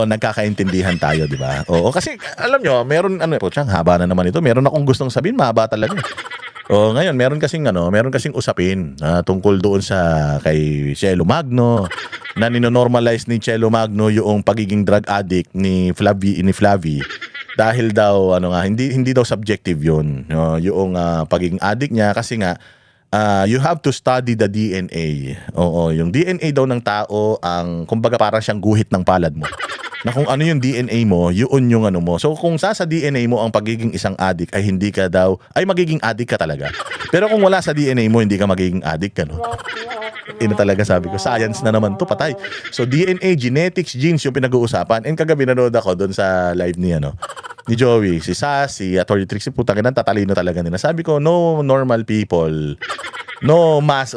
nagkakaintindihan tayo, di ba? Oo, kasi alam nyo, meron, putsang, haba na naman ito. Meron akong gustong sabihin, mahaba talaga. O ngayon, meron kasing usapin tungkol doon sa kay Cielo Magno na ninonormalize ni Cielo Magno yung pagiging drug addict ni Flavie dahil daw hindi daw subjective yun. Yung pagiging addict niya kasi nga you have to study the DNA. Oo, yung DNA daw ng tao ang kumbaga parang siyang guhit ng palad mo. Na kung ano yung DNA mo, yun yung mo. So kung sa DNA mo ang pagiging isang addict ay hindi ka daw, ay magiging addict ka talaga. Pero kung wala sa DNA mo, hindi ka magiging addict ka, no? Ina talaga sabi ko, science na naman to, patay. So DNA, genetics, genes yung pinag-uusapan. And kagabi nanood ako doon sa live ni Joey, si Sassy, at Atty. Trixie, putang ina, tatalino talaga nila. Sabi ko, no normal people,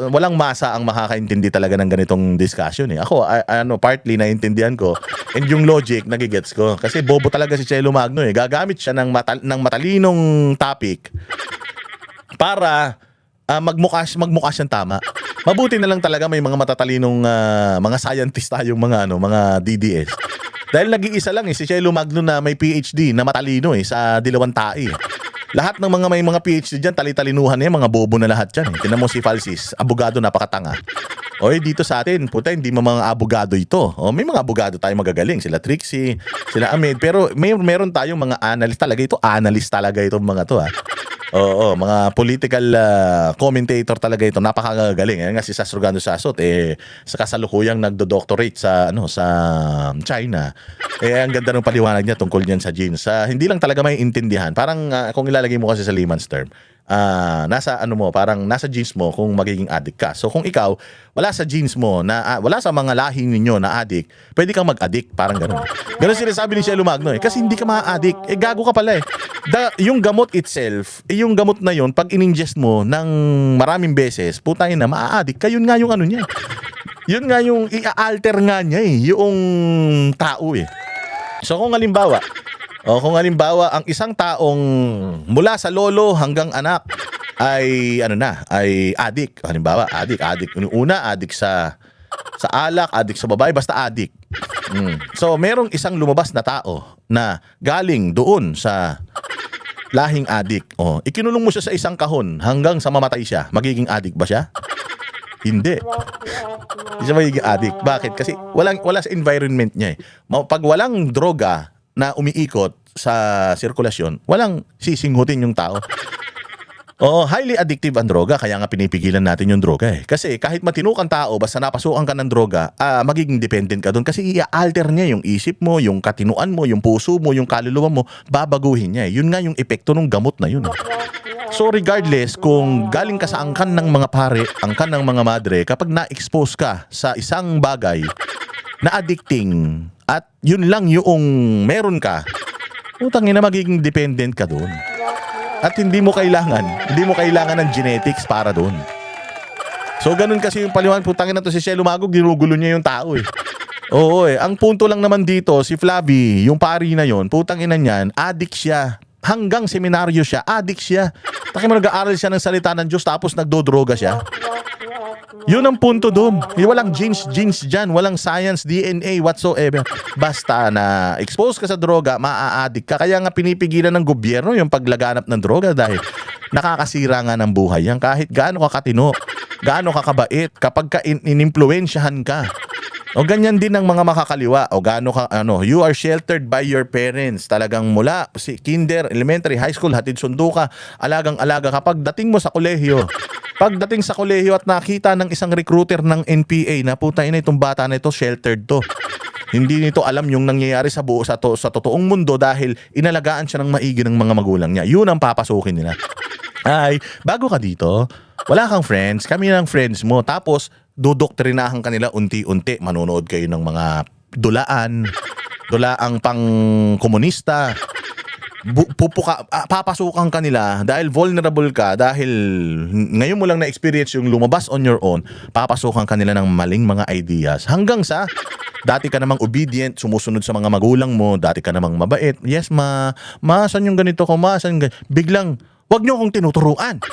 walang masa ang makakaintindi talaga ng ganitong discussion eh. Ako, partly naiintindihan ko and yung logic nagigets ko. Kasi bobo talaga si Cielo Magno eh. Gagamit siya ng matalinong topic para magmukha siyang tama. Mabuti na lang talaga may mga matatalinong mga scientist tayong mga DDS. Dahil nag-iisa lang si Cielo Magno na may PhD na matalino sa Dilawang Tae. Lahat ng may mga PhD dyan, tali-talinuhan mga bobo na lahat dyan. Tingnan mo si Falsis, abogado, napakatanga. Dito sa atin, puta, hindi mga abogado ito. May mga abogado tayo magagaling, sila Trixie, sila Ahmed, pero meron tayong mga analyst talaga ito. Analyst talaga itong mga to, ha. Oo, mga political commentator talaga ito. Napakagagaling. Nga si Sastrogando Sasot sa kasalukuyang nagdo-doctorate sa China. Ang ganda ng paliwanag niya tungkol niyan sa genes. Hindi lang talaga may intindihan. Parang kung ilalagay mo kasi sa layman's term, nasa parang nasa genes mo kung magiging addict ka. So kung ikaw wala sa genes mo wala sa mga lahi ninyo na addict, pwede kang mag-addict, parang ganoon. Ganun sinasabi ni Cielo Magno kasi hindi ka ma-addict. Gago ka pala yung gamot itself, yung gamot na yun pag in-ingest mo ng maraming beses, putangin na ma-addict ka. Yun nga yung niya. Yun nga yung i-alter nga niya yung tao So kung halimbawa ang isang taong mula sa lolo hanggang anak ay ay addict. Halimbawa, addict. Una, addict sa alak, addict sa babae, basta addict. So merong isang lumabas na tao na galing doon sa lahing addict. Ikinulong mo siya sa isang kahon hanggang sa mamatay siya. Magiging addict ba siya? Hindi. Hindi siya magiging addict. Bakit? Kasi wala sa environment niya Pag walang droga na umiikot sa sirkulasyon, walang sisinghutin yung tao. Highly addictive ang droga, kaya nga pinipigilan natin yung droga Kasi kahit matino kang tao, basta napasukan ka ng droga, magiging dependent ka doon kasi i-alter niya yung isip mo, yung katinuan mo, yung puso mo, yung kaluluwa mo, babaguhin niya Yun nga yung epekto ng gamot na yun So regardless kung galing ka sa angkan ng mga pare, angkan ng mga madre, kapag na-expose ka sa isang bagay na addicting at yun lang yung meron ka, utangin na magiging dependent ka doon. At hindi mo kailangan ng genetics para doon. So ganun kasi yung paliwanag. Putangin na to si Cielo Magno, ginugulo niya yung tao Oo ang punto lang naman dito, si Flavie, yung pari na yon, putangin na niyan, addict siya. Hanggang seminaryo siya, addict siya. Taki mo nag-aaral siya ng salita ng Diyos tapos nagdodroga siya. Yun ang punto doon. Walang genes dyan, walang science, DNA, whatsoever. Basta na expose ka sa droga, maa-addict ka. Kaya nga pinipigilan ng gobyerno yung paglaganap ng droga dahil nakakasira nga ng buhay yan. Kahit gaano ka katino, gaano ka kabait, kapag in-influensyahan ka. Ganyan din ang mga makakaliwa. Gaano ka, you are sheltered by your parents. Talagang mula kinder, elementary, high school, hatid sundo ka, alagang-alaga. Kapag dating mo sa kolehiyo, pagdating sa kolehiyo at nakita ng isang recruiter ng NPA na putangina itong bata na ito, sheltered to. Hindi nito alam yung nangyayari sa totoong mundo dahil inalagaan siya ng maigi ng mga magulang niya. Yun ang papasukin nila. Bago ka dito, wala kang friends, kami ng friends mo. Tapos, dodoktrinahan kanila unti-unti. Manonood kayo ng mga dulaang pang komunista. Papasukan kanila dahil vulnerable ka, dahil ngayon mo lang na-experience yung lumabas on your own. Papasukan kanila ng maling mga ideas hanggang sa dati ka namang obedient, sumusunod sa mga magulang mo, dati ka namang mabait. Yes ma, saan yung ganito ko, saan yung ganito? Biglang, wag nyo akong tinuturuan.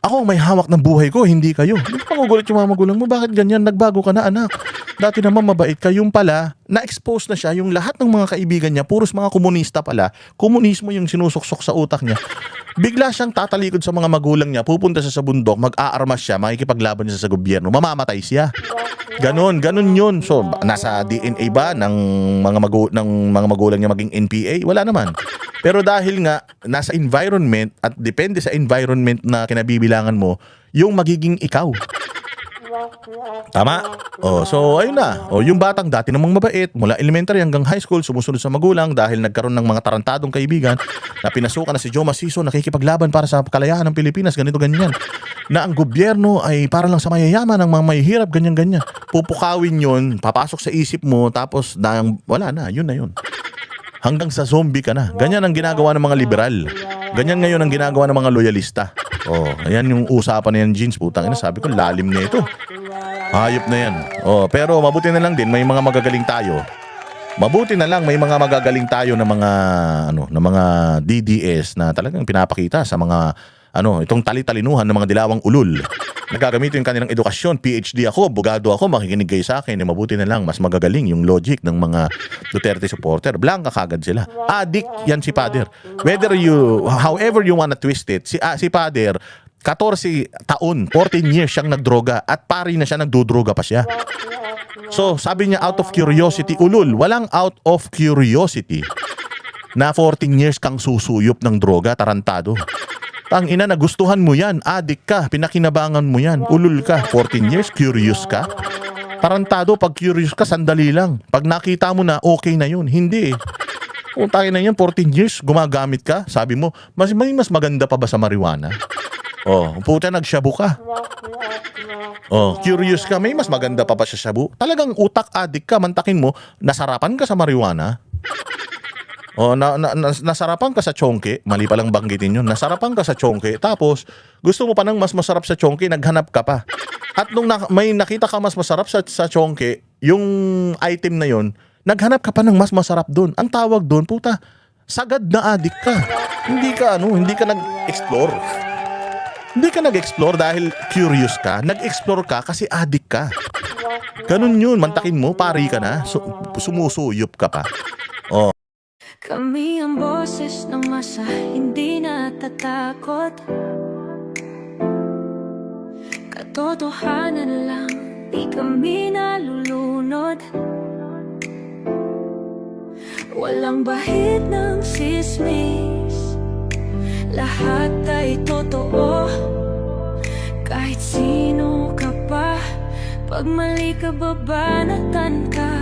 Ako may hawak ng buhay ko, hindi kayo. Hindi pangugulit yung mga magulang mo. Bakit ganyan? Nagbago ka na, anak. Dati naman mabait ka. Yung pala, na-expose na siya, yung lahat ng mga kaibigan niya, puros mga komunista pala, komunismo yung sinusuksok sa utak niya. Bigla siyang tatalikod sa mga magulang niya, pupunta siya sa bundok, mag-aarmas siya, makikipaglaban siya sa gobyerno, mamamatay siya. Ganon yun. So, nasa DNA ba ng mga magulang niya maging NPA? Wala naman. Pero dahil nga, nasa environment at depende sa environment na kinabibilangan mo, yung magiging ikaw. Tama? So ayun na. Yung batang dati namang mabait, mula elementary hanggang high school, sumusunod sa magulang dahil nagkaroon ng mga tarantadong kaibigan na pinasukan na si Joe Maciso, nakikipaglaban para sa kalayaan ng Pilipinas, ganito ganyan. Na ang gobyerno ay para lang sa mayayaman, ang mga mahihirap, ganyan-ganyan. Pupukawin yun, papasok sa isip mo, tapos wala na, yun na yun. Hanggang sa zombie ka na. Ganyan ang ginagawa ng mga liberal. Ganyan ngayon ang ginagawa ng mga loyalista. Ayan yung usapan na yan, Jeans. Putang ina, sabi ko, lalim na ito. Hayop na yan. Pero mabuti na lang din, may mga magagaling tayo. Mabuti na lang, may mga magagaling tayo na mga DDS na talagang pinapakita sa mga itong tali-talinuhan ng mga dilawang ulul. Nagagamitin yung kanilang edukasyon, PhD ako, abogado ako, makikinig kayo sa akin. Mabuti na lang, mas magagaling yung logic ng mga Duterte supporter. Blanca kagad sila. Adik yan si Pader. However you wanna twist it, si Pader, 14 taon, 14 years siyang nagdroga at pari na siya, nagdudroga pa siya. So, sabi niya out of curiosity, ulul, walang out of curiosity na 14 years kang susuyop ng droga, tarantado. Ang ina, nagustuhan mo yan, adik ka, pinakinabangan mo yan, ulul ka, 14 years, curious ka. Tarantado, pag curious ka, sandali lang. Pag nakita mo na, okay na yun. Hindi eh. Kung tayo na yan, 14 years, gumagamit ka, sabi mo, mas maganda pa ba sa marijuana? Puta, nagshabu ka. Curious ka, may mas maganda pa ba sa shabu? Talagang utak adik ka, mantakin mo, nasarapan ka sa marijuana. Nasarapan ka sa chonke, mali palang banggitin yun. Nasarapan ka sa chonke, tapos gusto mo pa ng mas masarap sa chonke, naghanap ka pa. At nung may nakita ka mas masarap sa chonke, yung item na yun, naghanap ka pa ng mas masarap doon. Ang tawag doon, puta, sagad na adik ka. Hindi ka nag-explore. Hindi ka nag-explore dahil curious ka. Nag-explore ka kasi adik ka. Ganun yun, mantakin mo, pari ka na, sumusuyop ka pa. Kami ang boses ng masa, hindi natatakot. Katotohanan lang, di kami nalulunod. Walang bahid ng sismis, lahat ay totoo. Kahit sino ka pa, pag mali ka, babanatan ka.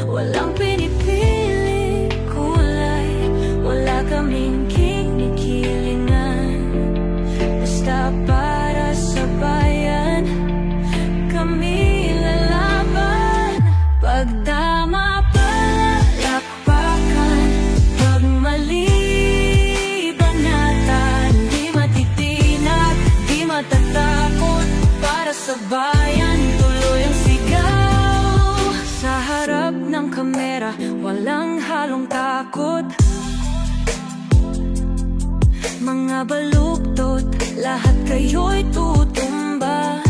Walang pinipili kulay, wala kaming kinikilingan. Basta para sa bayan, kami lalaban. Pagdama palakpakan, pag mali banatan. Di matitinag, di matatakot, para sa bayan tuloy ang sigaw. Sa harap ng kamera, walang halong takot. Mga baluktot, lahat kayo'y tutumba.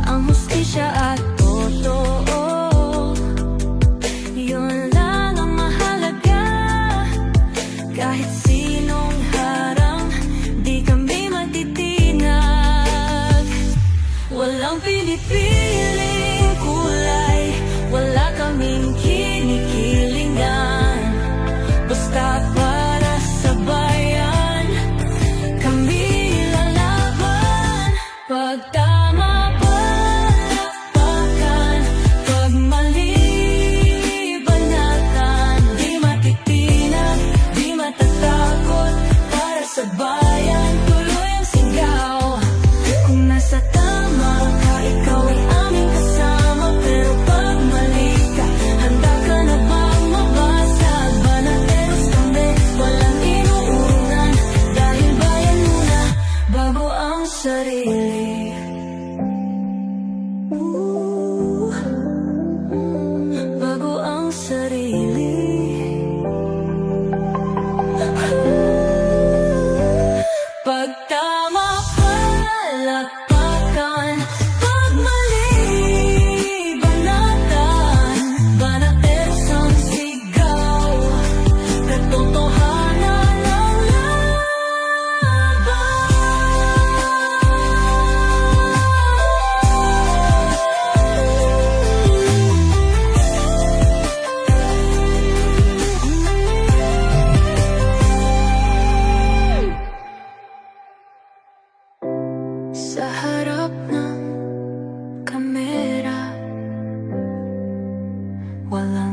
Ang hustisya at totoo, yun lang ang mahalaga. Kahit sinong harang, di kami matitinag. Walang pinipiling kulay, wala kaming kinikilingan. Basta para sa bayan, kami lalaban. Pagtama palakpakan, pag mali banatan. Di matitinag, di matatakot, para sa bayan tuloy ang sigaw. Kung nasa tama ka, ikaw ay aming kasama. Pero pag mali ka, handa ka na bang mabasag? Banateros kami, walang inuunan, dahil bayan muna bago ang sarili. Bago ang sarili. Pagtama palakpakan, pag mali banatan. Wala